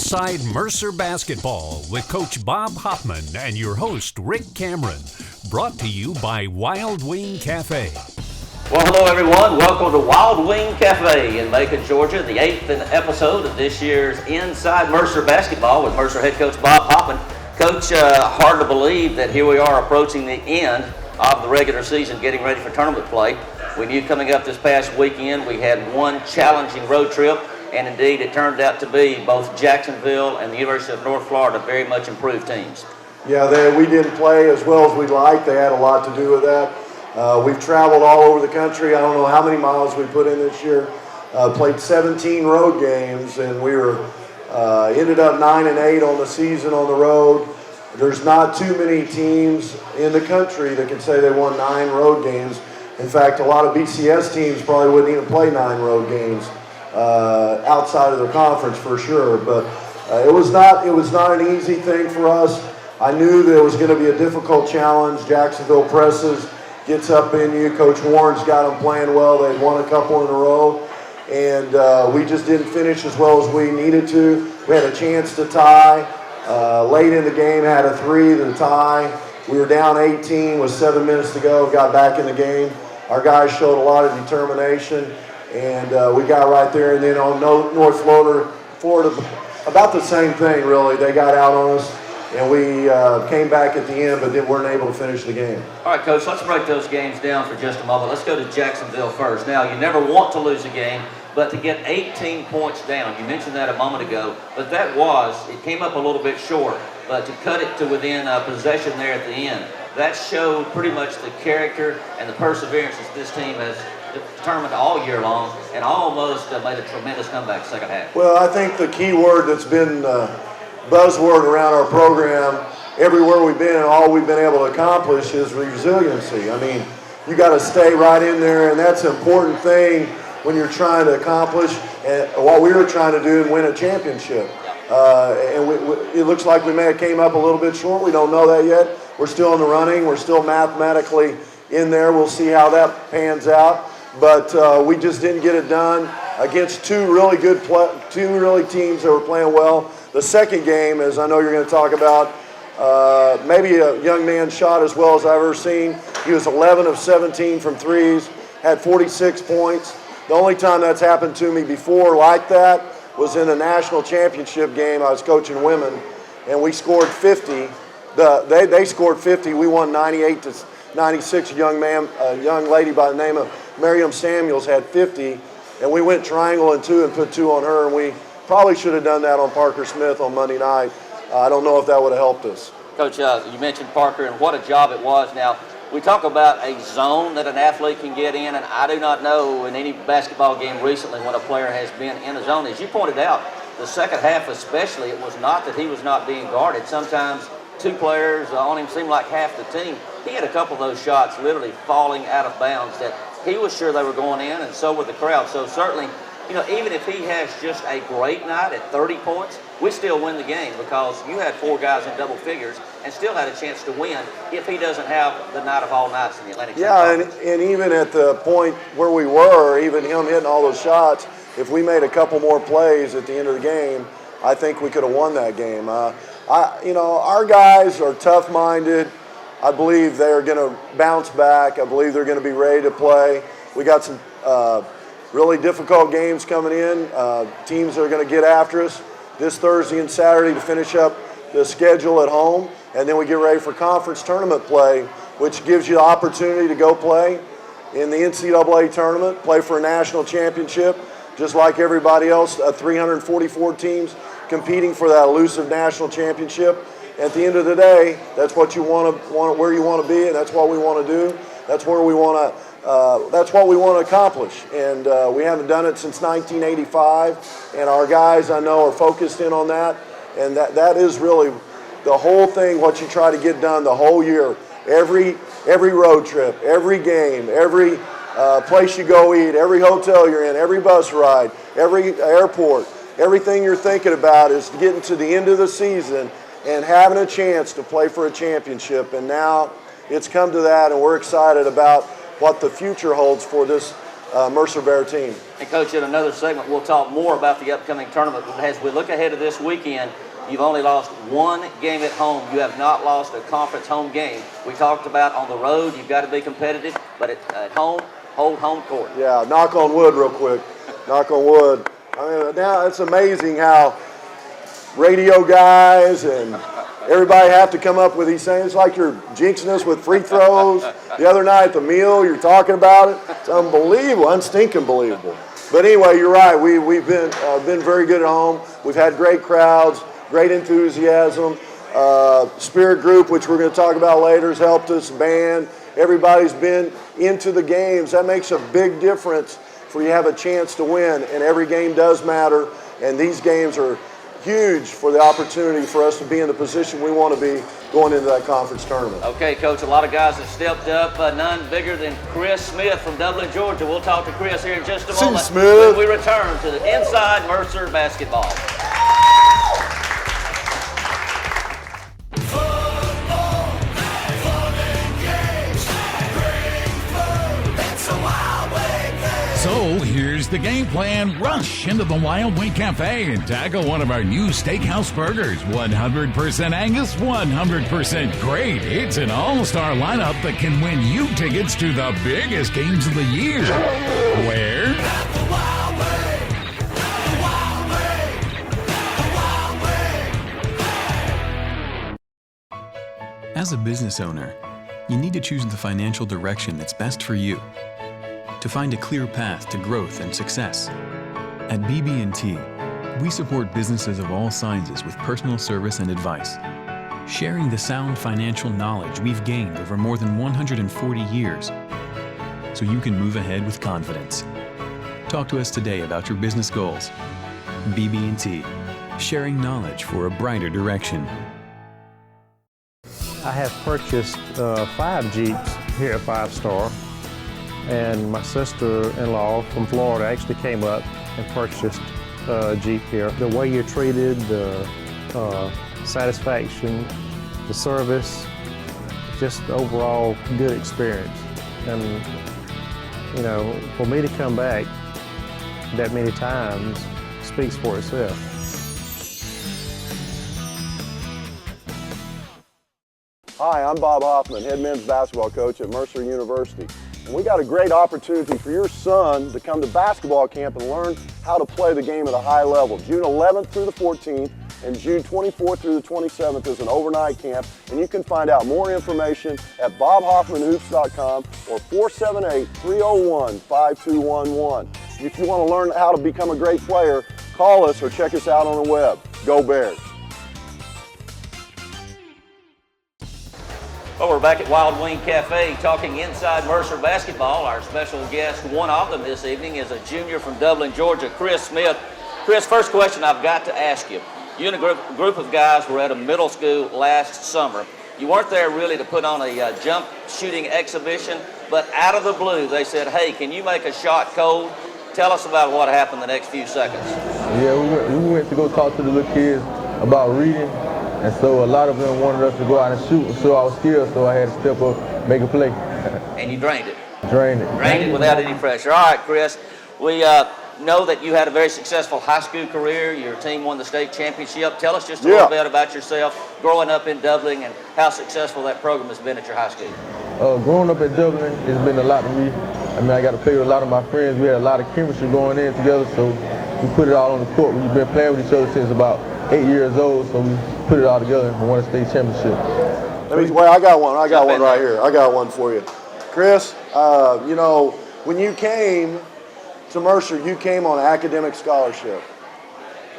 Inside Mercer Basketball with Coach Bob Hoffman and your host, Rick Cameron. Brought to you by Wild Wing Cafe. Well, hello everyone. Welcome to Wild Wing Cafe in Macon, Georgia, the 8th episode of this year's Inside Mercer Basketball with Mercer head coach Bob Hoffman. Coach, hard to believe that here we are approaching the end of the regular season, getting ready for tournament play. We knew coming up this past weekend we had one challenging road trip, and indeed it turned out to be both Jacksonville and the University of North Florida very much improved teams. Yeah, we didn't play as well as we'd like. They had a lot to do with that. We've traveled all over the country. I don't know how many miles we put in this year. Played 17 road games, and we were ended up 9-8 on the season on the road. There's not too many teams in the country that can say they won 9 road games. In fact, a lot of BCS teams probably wouldn't even play 9 road games outside of their conference for sure. But it was not an easy thing for us. I knew that it was going to be a difficult challenge. Jacksonville presses, gets up in you. Coach Warren's got them playing well. They'd won a couple in a row. And we just didn't finish as well as we needed to. We had a chance to tie. Late in the game, had a 3 to tie. We were down 18 with 7 minutes to go, got back in the game. Our guys showed a lot of determination, and we got right there. And then on North Florida, about the same thing, really. They got out on us, and we came back at the end, but then weren't able to finish the game. All right, Coach, let's break those games down for just a moment. Let's go to Jacksonville first. Now, you never want to lose a game, but to get 18 points down, you mentioned that a moment ago, but it came up a little bit short, but to cut it to within a possession there at the end, that showed pretty much the character and the perseverance that this team has determined all year long, and almost made a tremendous comeback second half. Well, I think the key word that's been buzzword around our program, everywhere we've been and all we've been able to accomplish is resiliency. I mean, you got to stay right in there, and that's an important thing when you're trying to accomplish what we were trying to do and win a championship. It looks like we may have came up a little bit short. We don't know that yet. We're still in the running. We're still mathematically in there. We'll see how that pans out. But we just didn't get it done against two really teams that were playing well. The second game, as I know you're going to talk about, maybe a young man shot as well as I've ever seen. He was 11 of 17 from threes, had 46 points. The only time that's happened to me before like that was in a national championship game. I was coaching women, and we scored 50. They scored 50. We won 98 to 96. A young lady by the name of Miriam Samuels had 50, and we went triangle and 2 and put 2 on her, and we probably should have done that on Parker Smith on Monday night. I don't know if that would have helped us. Coach, you mentioned Parker, and what a job it was. Now, we talk about a zone that an athlete can get in, and I do not know in any basketball game recently when a player has been in a zone. As you pointed out, the second half especially, it was not that he was not being guarded. Sometimes 2 players on him seemed like half the team. He had a couple of those shots literally falling out of bounds that he was sure they were going in, and so were the crowd. So certainly, even if he has just a great night at 30 points, we still win the game because you had 4 guys in double figures and still had a chance to win if he doesn't have the night of all nights in the Atlantic. Yeah, and even at the point where we were, even him hitting all those shots, if we made a couple more plays at the end of the game, I think we could have won that game. Our guys are tough-minded. I believe they're going to bounce back. I believe they're going to be ready to play. We got some really difficult games coming in. Teams that are going to get after us this Thursday and Saturday to finish up the schedule at home. And then we get ready for conference tournament play, which gives you the opportunity to go play in the NCAA tournament, play for a national championship, just like everybody else, 344 teams competing for that elusive national championship. At the end of the day, that's what you want where you want to be, and that's what we want to do. That's where we want to. That's what we want to accomplish, and we haven't done it since 1985. And our guys, I know, are focused in on that, and that is really the whole thing. What you try to get done the whole year, every road trip, every game, every place you go eat, every hotel you're in, every bus ride, every airport, everything you're thinking about is getting to the end of the season and having a chance to play for a championship. And now it's come to that, and we're excited about what the future holds for this Mercer Bear team. And Coach, in another segment, we'll talk more about the upcoming tournament. But as we look ahead to this weekend, you've only lost one game at home. You have not lost a conference home game. We talked about on the road, you've got to be competitive, but at home, hold home court. Yeah, knock on wood real quick. Knock on wood. I mean, now it's amazing how radio guys and everybody have to come up with these things. It's like you're jinxing us with free throws. The other night at the meal, you're talking about it. It's unbelievable, unstinking believable. But anyway, you're right. We've been very good at home. We've had great crowds, great enthusiasm. Spirit group, which we're going to talk about later, has helped us. Band, everybody's been into the games. That makes a big difference for you to have a chance to win. And every game does matter. And these games are huge for the opportunity for us to be in the position we want to be going into that conference tournament. Okay, Coach, a lot of guys have stepped up, none bigger than Chris Smith from Dublin, Georgia. We'll talk to Chris here in just a moment Smith. when we return to the Inside Mercer Basketball. So here's the game plan. Rush into the Wild Wing Cafe and tackle one of our new steakhouse burgers. 100% Angus, 100% great. It's an all-star lineup that can win you tickets to the biggest games of the year. Where? At the Wild Wing. As a business owner, you need to choose the financial direction that's best for you. To find a clear path to growth and success. At BB&T, we support businesses of all sizes with personal service and advice, sharing the sound financial knowledge we've gained over more than 140 years, so you can move ahead with confidence. Talk to us today about your business goals. BB&T, sharing knowledge for a brighter direction. I have purchased 5 Jeeps here at 5 Star. And my sister-in-law from Florida actually came up and purchased a Jeep here. The way you're treated, the satisfaction, the service, just overall good experience. And, you know, for me to come back that many times speaks for itself. Hi, I'm Bob Hoffman, head men's basketball coach at Mercer University. And we got a great opportunity for your son to come to basketball camp and learn how to play the game at a high level. June 11th through the 14th and June 24th through the 27th is an overnight camp. And you can find out more information at bobhoffmanhoops.com or 478-301-5211. If you want to learn how to become a great player, call us or check us out on the web. Go Bears! Well, we're back at Wild Wing Cafe talking Inside Mercer Basketball. Our special guest, one of them this evening, is a junior from Dublin, Georgia, Chris Smith. Chris, first question I've got to ask you. You and a group of guys were at a middle school last summer. You weren't there really to put on a jump shooting exhibition, but out of the blue, they said, hey, can you make a shot cold? Tell us about what happened the next few seconds. Yeah, we went to go talk to the little kids about reading. And so a lot of them wanted us to go out and shoot and show our skills, so I had to step up, make a play. And you drained it. Drained it. Drained it without any pressure. All right, Chris, we know that you had a very successful high school career. Your team won the state championship. Tell us just a little bit about yourself, growing up in Dublin, and how successful that program has been at your high school. Growing up in Dublin, it's been a lot to me. I mean, I got to play with a lot of my friends. We had a lot of chemistry going in together, so we put it all on the court. We've been playing with each other since about 8 years old, so we put it all together and won a state championship. I got one right here. I got one for you. Chris, you know, when you came to Mercer, you came on an academic scholarship.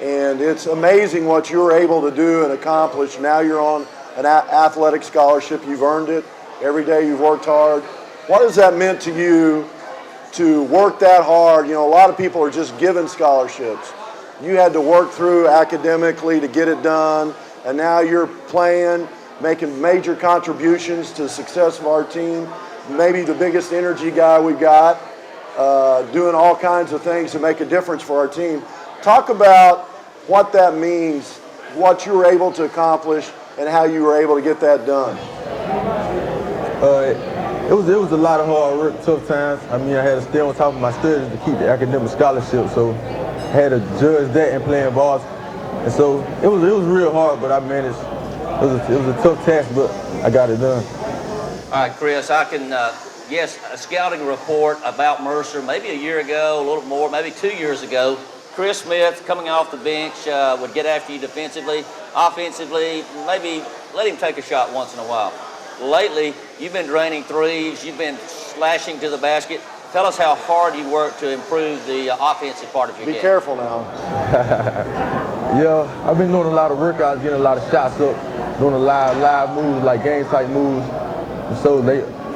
And it's amazing what you were able to do and accomplish. Now you're on an athletic scholarship. You've earned it. Every day you've worked hard. What has that meant to you to work that hard? You know, a lot of people are just given scholarships. You had to work through academically to get it done, and now you're playing, making major contributions to the success of our team. Maybe the biggest energy guy we've got, doing all kinds of things to make a difference for our team. Talk about what that means, what you were able to accomplish, and how you were able to get that done. It was a lot of hard work, tough times. I mean, I had to stay on top of my studies to keep the academic scholarship, so I had to judge that and playing ball. And so it was real hard, but I managed. It was a tough task, but I got it done. All right, Chris, I can guess a scouting report about Mercer maybe a year ago, a little more, maybe 2 years ago. Chris Smith coming off the bench would get after you defensively, offensively, maybe let him take a shot once in a while. Lately, you've been draining threes, you've been slashing to the basket. Tell us how hard you work to improve the offensive part of your game. Be careful now. Yeah, I've been doing a lot of workouts, getting a lot of shots up, doing a live moves, like game-type moves. And so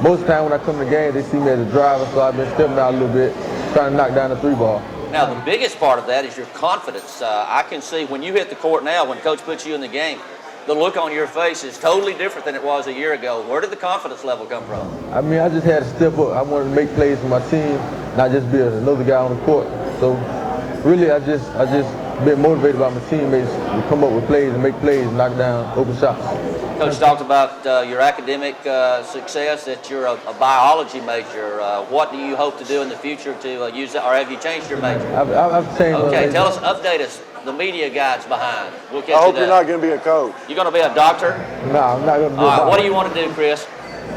most of the time when I come to the game, they see me as a driver, so I've been stepping out a little bit, trying to knock down the three ball. Now, the biggest part of that is your confidence. I can see when you hit the court now, when Coach puts you in the game, the look on your face is totally different than it was a year ago. Where did the confidence level come from? I mean, I just had to step up. I wanted to make plays for my team, not just be another guy on the court. So really, I just been motivated by my teammates to come up with plays and make plays and knock down open shots. Coach talked about your academic success, that you're a biology major. What do you hope to do in the future to use that, or have you changed your major? I've changed. Okay, update us. The media guide's behind. We'll catch I hope you you're not going to be a coach. You're going to be a doctor? No, I'm not going to be a All right, doctor. what do you want to do, Chris?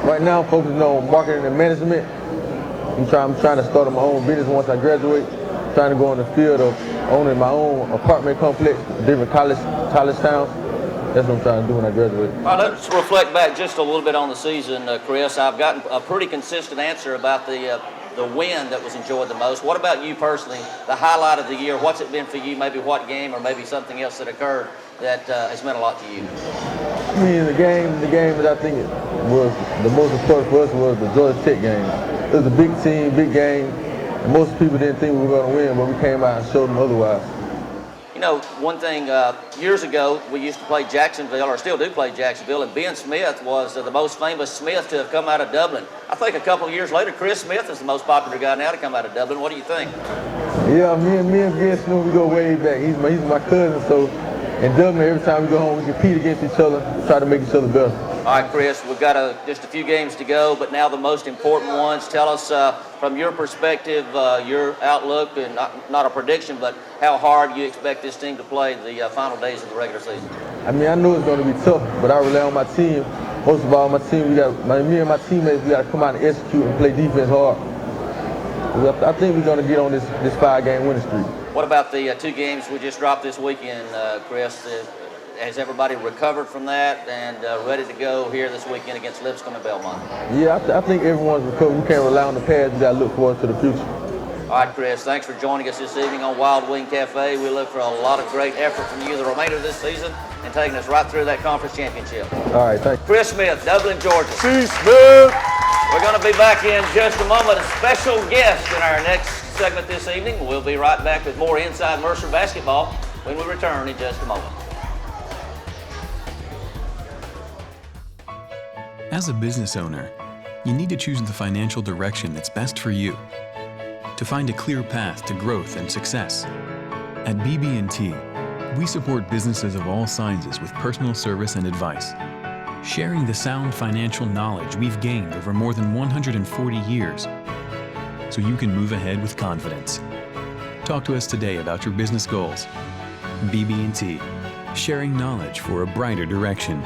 Right now, I'm focusing on marketing and management. I'm trying to start my own business once I graduate. Trying to go in the field of owning my own apartment complex, different college towns. That's what I'm trying to do when I graduate. All right, let's reflect back just a little bit on the season, Chris. I've gotten a pretty consistent answer about the win that was enjoyed the most. What about you personally, the highlight of the year? What's it been for you? Maybe what game or maybe something else that occurred that has meant a lot to you? I mean, the game that I think was the most important for us was the Georgia Tech game. It was a big team, big game, and most people didn't think we were going to win, but we came out and showed them otherwise. You know, one thing, years ago, we used to play Jacksonville, or still do play Jacksonville, and Ben Smith was the most famous Smith to have come out of Dublin. I think a couple of years later, Chris Smith is the most popular guy now to come out of Dublin. What do you think? Yeah, me and Ben Smith, we go way back. He's my cousin, so in Dublin, every time we go home, we compete against each other, try to make each other better. All right, Chris, we've got just a few games to go, but now the most important ones. Tell us, from your perspective, your outlook, and not a prediction, but how hard you expect this team to play the final days of the regular season. I mean, I know it's going to be tough, but I rely on my team. Most of all, my team, me and my teammates, we got to come out and execute and play defense hard. I think we're going to get on this 5-game winning streak. What about the 2 games we just dropped this weekend, Chris? Has everybody recovered from that and ready to go here this weekend against Lipscomb and Belmont? Yeah, I think everyone's recovered. We can't rely on the past. We got to look forward to the future. All right, Chris, thanks for joining us this evening on Wild Wing Cafe. We look for a lot of great effort from you the remainder of this season and taking us right through that conference championship. All right, thank you. Chris Smith, Dublin, Georgia. See Smith. We're going to be back in just a moment. A special guest in our next segment this evening. We'll be right back with more Inside Mercer Basketball when we return in just a moment. As a business owner, you need to choose the financial direction that's best for you to find a clear path to growth and success. At BB&T, we support businesses of all sizes with personal service and advice, sharing the sound financial knowledge we've gained over more than 140 years so you can move ahead with confidence. Talk to us today about your business goals. BB&T, sharing knowledge for a brighter direction.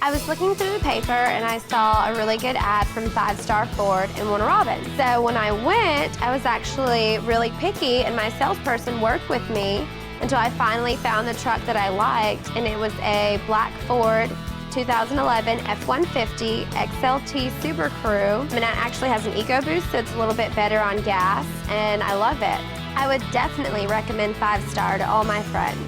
I was looking through the paper and I saw a really good ad from 5 Star Ford in Warner Robins. So when I went, I was actually really picky and my salesperson worked with me until I finally found the truck that I liked, and it was a black Ford 2011 F-150 XLT Super Crew. And it actually has an EcoBoost, so it's a little bit better on gas, and I love it. I would definitely recommend 5 Star to all my friends.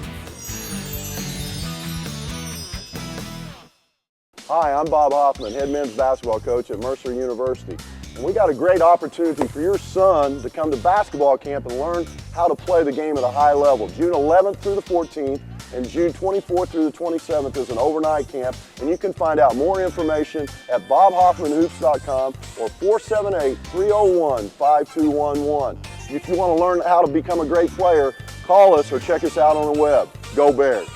Hi, I'm Bob Hoffman, head men's basketball coach at Mercer University. And we got a great opportunity for your son to come to basketball camp and learn how to play the game at a high level. June 11th through the 14th and June 24th through the 27th is an overnight camp. And you can find out more information at bobhoffmanhoops.com or 478-301-5211. If you want to learn how to become a great player, call us or check us out on the web. Go Bears!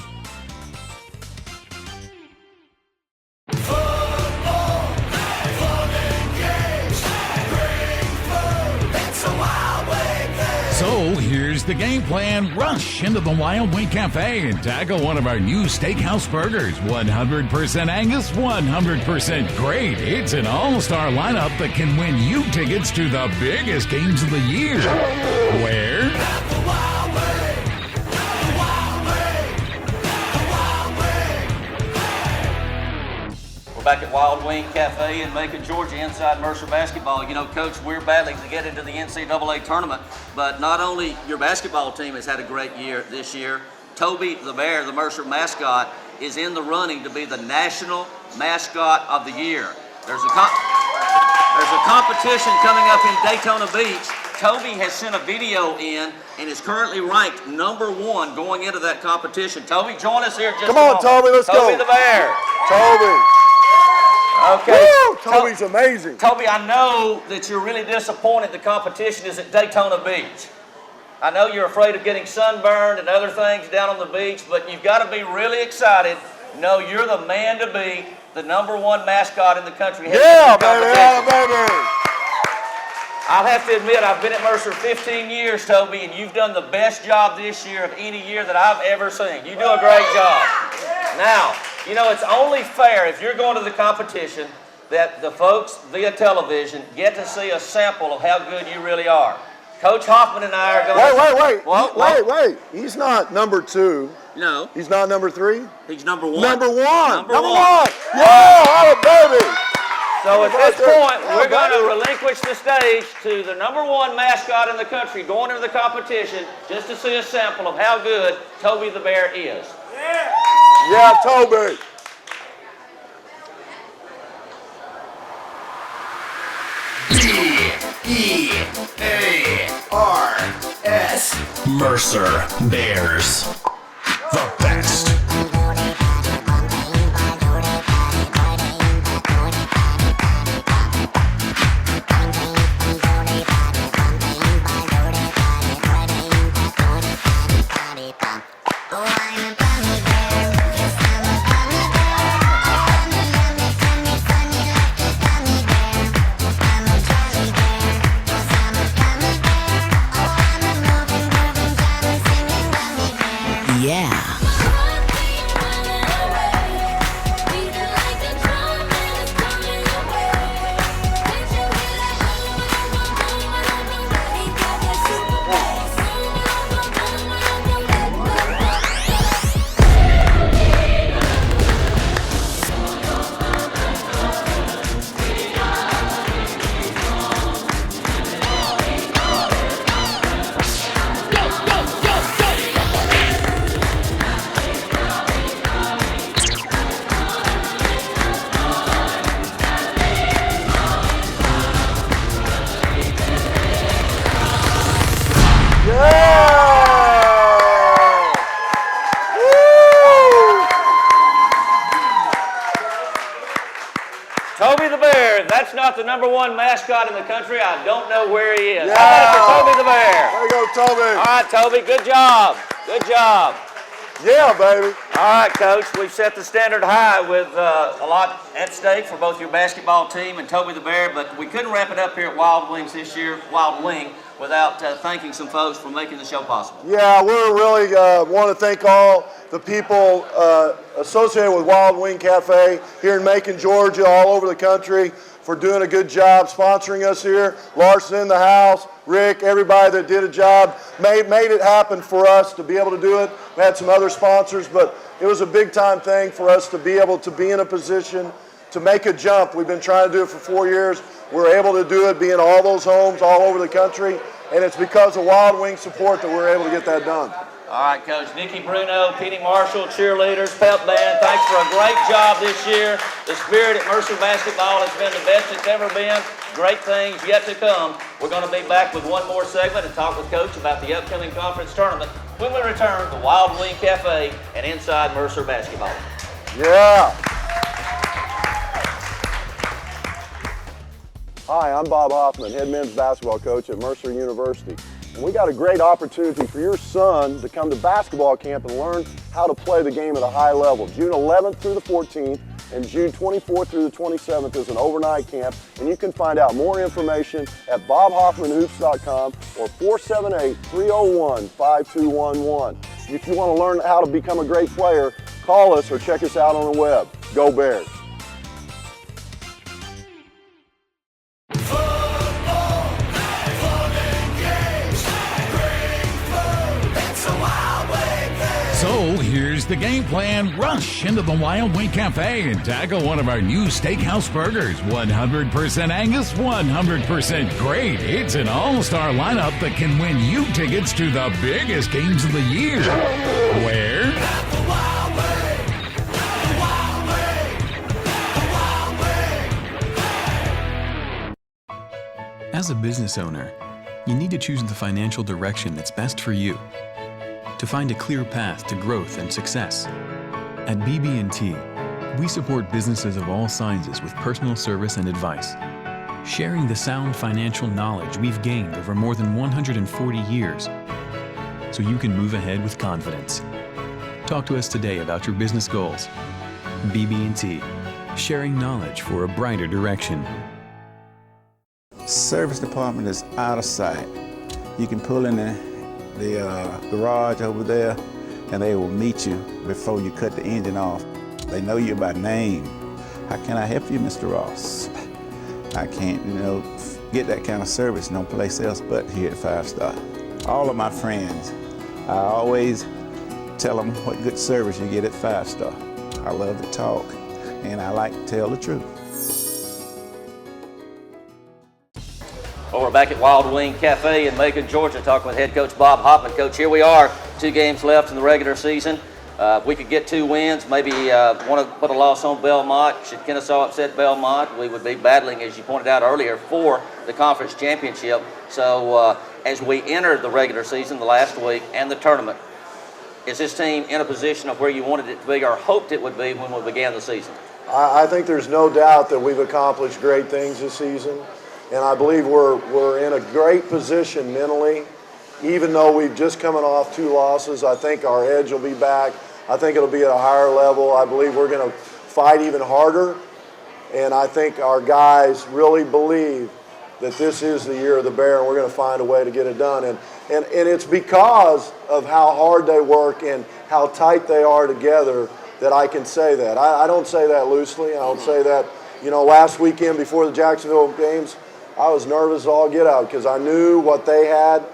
So here's the game plan. Rush into the Wild Wing Cafe and tackle one of our new steakhouse burgers. 100% Angus, 100% great. It's an all-star lineup that can win you tickets to the biggest games of the year. Where? Back at Wild Wing Cafe in Macon, Georgia, inside Mercer Basketball. You know, Coach, we're battling to get into the NCAA tournament, but not only your basketball team has had a great year this year, Toby the Bear, the Mercer mascot, is in the running to be the National Mascot of the Year. There's a competition coming up in Daytona Beach. Toby has sent a video in and is currently ranked #1 going into that competition. Toby, join us here just Come on, Toby, let's go. Toby the Bear. Toby. Okay. Woo! Toby's amazing. Toby, I know that you're really disappointed the competition is at Daytona Beach. I know you're afraid of getting sunburned and other things down on the beach, but you've got to be really excited. No, you're the man to beat, the #1 mascot in the country. Yeah, baby, yeah, baby. I'll have to admit, I've been at Mercer 15 years, Toby, and you've done the best job this year of any year that I've ever seen. You do a great job. Now, you know, it's only fair if you're going to the competition that the folks via television get to see a sample of how good you really are. Coach Hoffman and I are going Wait. He's not #2. No. He's not #3? He's #1. #1. Number one. Yeah, oh, baby. So at this point, we're going to relinquish the stage to the #1 mascot in the country going into the competition just to see a sample of how good Toby the Bear is. Yeah, Toby. B-E-A-R-S. Mercer Bears. The best. Toby the Bear, that's not the #1 mascot in the country. I don't know where he is. Yeah. How about it for Toby the Bear? There you go, Toby. All right, Toby, good job. Good job. Yeah, baby. All right, Coach, we've set the standard high with a lot at stake for both your basketball team and Toby the Bear, but we couldn't wrap it up here at Wild Wings this year, Wild Wing, without thanking some folks for making the show possible. Yeah, we really want to thank all the people associated with Wild Wing Cafe here in Macon, Georgia, all over the country for doing a good job sponsoring us here. Larson in the house, Rick, everybody that did a job, made it happen for us to be able to do it. We had some other sponsors, but it was a big time thing for us to be able to be in a position to make a jump. We've been trying to do it for 4 years. We're able to do it, be in all those homes all over the country, and it's because of Wild Wing support that we're able to get that done. All right, Coach. Nikki Bruno, Penny Marshall, cheerleaders, pep band, thanks for a great job this year. The spirit at Mercer Basketball has been the best it's ever been. Great things yet to come. We're going to be back with one more segment and talk with Coach about the upcoming conference tournament when we return to Wild Wing Cafe and inside Mercer Basketball. Yeah. Hi, I'm Bob Hoffman, head men's basketball coach at Mercer University. And we got a great opportunity for your son to come to basketball camp and learn how to play the game at a high level. June 11th through the 14th, and June 24th through the 27th is an overnight camp, and you can find out more information at bobhoffmanhoops.com or 478-301-5211. If you want to learn how to become a great player, call us or check us out on the web. Go Bears! So here's the game plan. Rush into the Wild Wing Cafe and tackle one of our new steakhouse burgers. 100% Angus, 100% great. It's an all-star lineup that can win you tickets to the biggest games of the year. Where? As a business owner, you need to choose the financial direction that's best for you. To find a clear path to growth and success. At BB&T, we support businesses of all sizes with personal service and advice, sharing the sound financial knowledge we've gained over more than 140 years, so you can move ahead with confidence. Talk to us today about your business goals. BB&T, sharing knowledge for a brighter direction. Service department is out of sight. You can pull in the garage over there and they will meet you before you cut the engine off. They know you by name. How can I help you, Mr. Ross? I can't, get that kind of service no place else but here at 5 Star. All of my friends, I always tell them what good service you get at 5 Star. I love to talk and I like to tell the truth. Well, we're back at Wild Wing Cafe in Macon, Georgia, talking with head coach Bob Hoffman. Coach, here we are, 2 games left in the regular season. If we could get 2 wins, maybe want to put a loss on Belmont. Should Kennesaw upset Belmont, we would be battling, as you pointed out earlier, for the conference championship. So as we enter the regular season, the last week, and the tournament, is this team in a position of where you wanted it to be or hoped it would be when we began the season? I think there's no doubt that we've accomplished great things this season. And I believe we're in a great position mentally. Even though we've just coming off 2 losses, I think our edge will be back. I think it'll be at a higher level. I believe we're going to fight even harder. And I think our guys really believe that this is the year of the Bear and we're going to find a way to get it done. And it's because of how hard they work and how tight they are together that I can say that. I don't say that loosely. I don't say that, last weekend before the Jacksonville games, I was nervous as all get out because I knew what they had.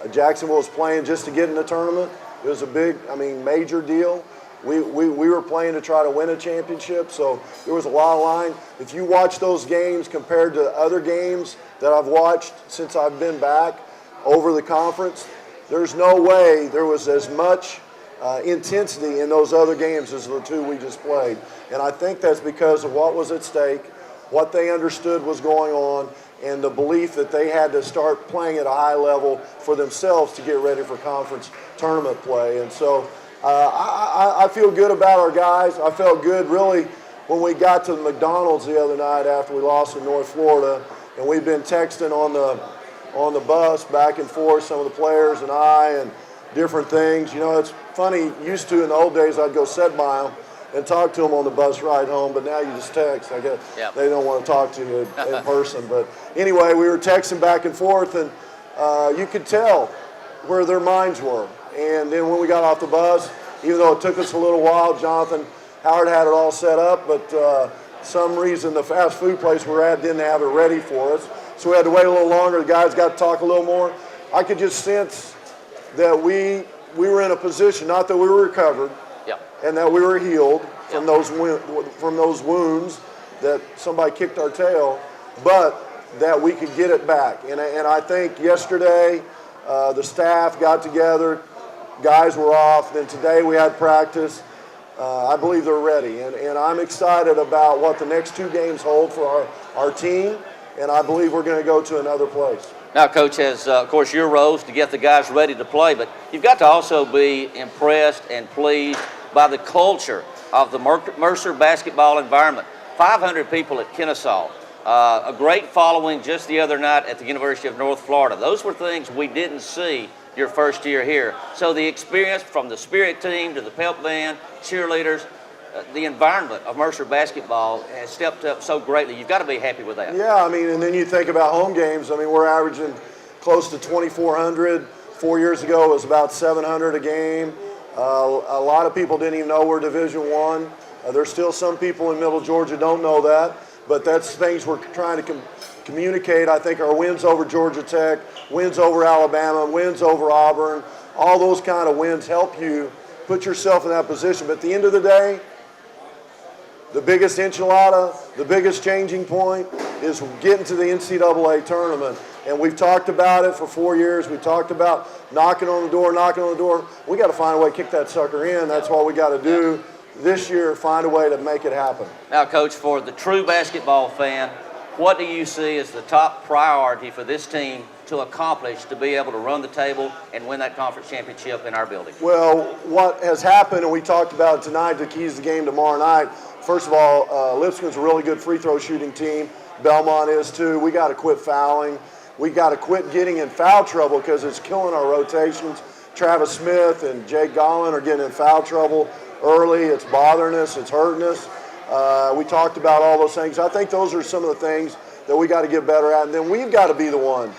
Jacksonville was playing just to get in the tournament. It was a big, major deal. We were playing to try to win a championship, so there was a lot of line. If you watch those games compared to other games that I've watched since I've been back over the conference, there's no way there was as much intensity in those other games as the 2 we just played. And I think that's because of what was at stake, what they understood was going on, and the belief that they had to start playing at a high level for themselves to get ready for conference tournament play. And so I feel good about our guys. I felt good really when we got to the McDonald's the other night after we lost in North Florida, and we've been texting on the bus back and forth, some of the players and I, and different things. It's funny, used to in the old days I'd go sit by them and talk to them on the bus ride home, but now you just text. I guess They don't want to talk to you in person. But anyway, we were texting back and forth, and you could tell where their minds were. And then when we got off the bus, even though it took us a little while, Jonathan Howard had it all set up, but some reason the fast food place we're at didn't have it ready for us. So we had to wait a little longer. The guys got to talk a little more. I could just sense that we were in a position, not that we were recovered, and that we were healed from those wounds that somebody kicked our tail, but that we could get it back. And I think yesterday the staff got together, guys were off, then today we had practice. I believe they're ready, and I'm excited about what the next 2 games hold for our team, and I believe we're going to go to another place. Now, Coach, has, of course, your role is to get the guys ready to play, but you've got to also be impressed and pleased by the culture of the Mercer basketball environment. 500 people at Kennesaw, a great following just the other night at the University of North Florida. Those were things we didn't see your first year here. So the experience from the Spirit team to the Pep band, cheerleaders, the environment of Mercer basketball has stepped up so greatly. You've got to be happy with that. Yeah, I mean, and then you think about home games. I mean, we're averaging close to 2,400. 4 years ago, it was about 700 a game. A lot of people didn't even know we're Division I. There's still some people in Middle Georgia don't know that, but that's things we're trying to communicate. I think our wins over Georgia Tech, wins over Alabama, wins over Auburn, all those kind of wins help you put yourself in that position. But at the end of the day, the biggest enchilada, the biggest changing point is getting to the NCAA tournament. And we've talked about it for 4 years. We talked about knocking on the door. We got to find a way to kick that sucker in. That's what we got to do this year, find a way to make it happen. Now, Coach, for the true basketball fan, what do you see as the top priority for this team to accomplish to be able to run the table and win that conference championship in our building? Well, what has happened, and we talked about it tonight, the keys to the game tomorrow night. First of all, Lipscomb's a really good free throw shooting team. Belmont is too. We got to quit fouling. We got to quit getting in foul trouble because it's killing our rotations. Travis Smith and Jake Gollin are getting in foul trouble early. It's bothering us. It's hurting us. We talked about all those things. I think those are some of the things that we got to get better at. And then we've got to be the one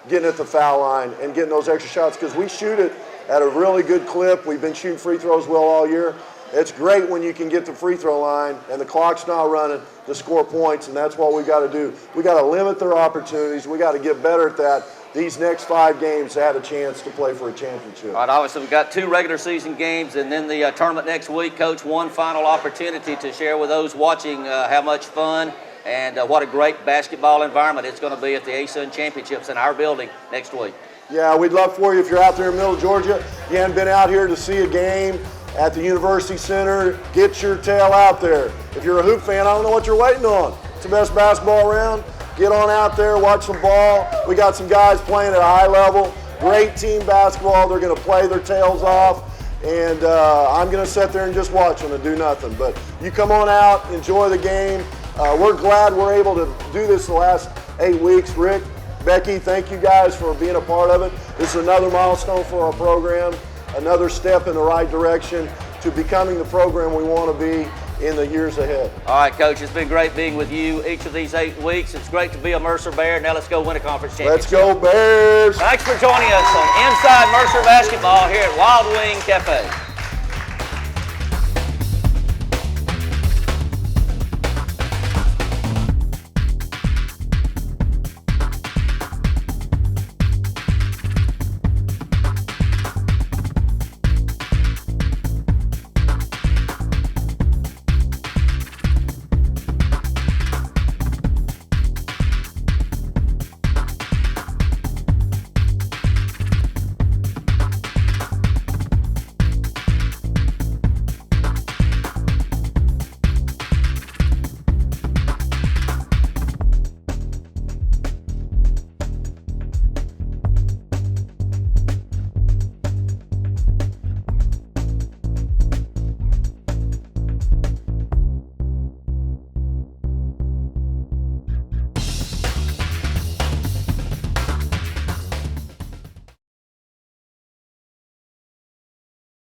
getting at the foul line and getting those extra shots because we shoot it at a really good clip. We've been shooting free throws well all year. It's great when you can get the free throw line and the clock's not running to score points, and that's what we got to do. We got to limit their opportunities. We got to get better at that. These next 5 games had a chance to play for a championship. All right, obviously we've got 2 regular season games and then the tournament next week. Coach, one final opportunity to share with those watching how much fun and what a great basketball environment it's going to be at the ASUN Championships in our building next week. Yeah, we'd love for you if you're out there in Middle Georgia. You haven't been out here to see a game at the University Center, get your tail out there. If you're a hoop fan, I don't know what you're waiting on. It's the best basketball around. Get on out there, watch some ball. We got some guys playing at a high level. Great team basketball. They're going to play their tails off. And I'm going to sit there and just watch them and do nothing. But you come on out, enjoy the game. We're glad we're able to do this the last 8 weeks. Rick, Becky, thank you guys for being a part of it. This is another milestone for our program. Another step in the right direction to becoming the program we want to be in the years ahead. All right, Coach, it's been great being with you each of these 8 weeks. It's great to be a Mercer Bear. Now let's go win a conference championship. Let's go Bears! Thanks for joining us on Inside Mercer Basketball here at Wild Wing Cafe.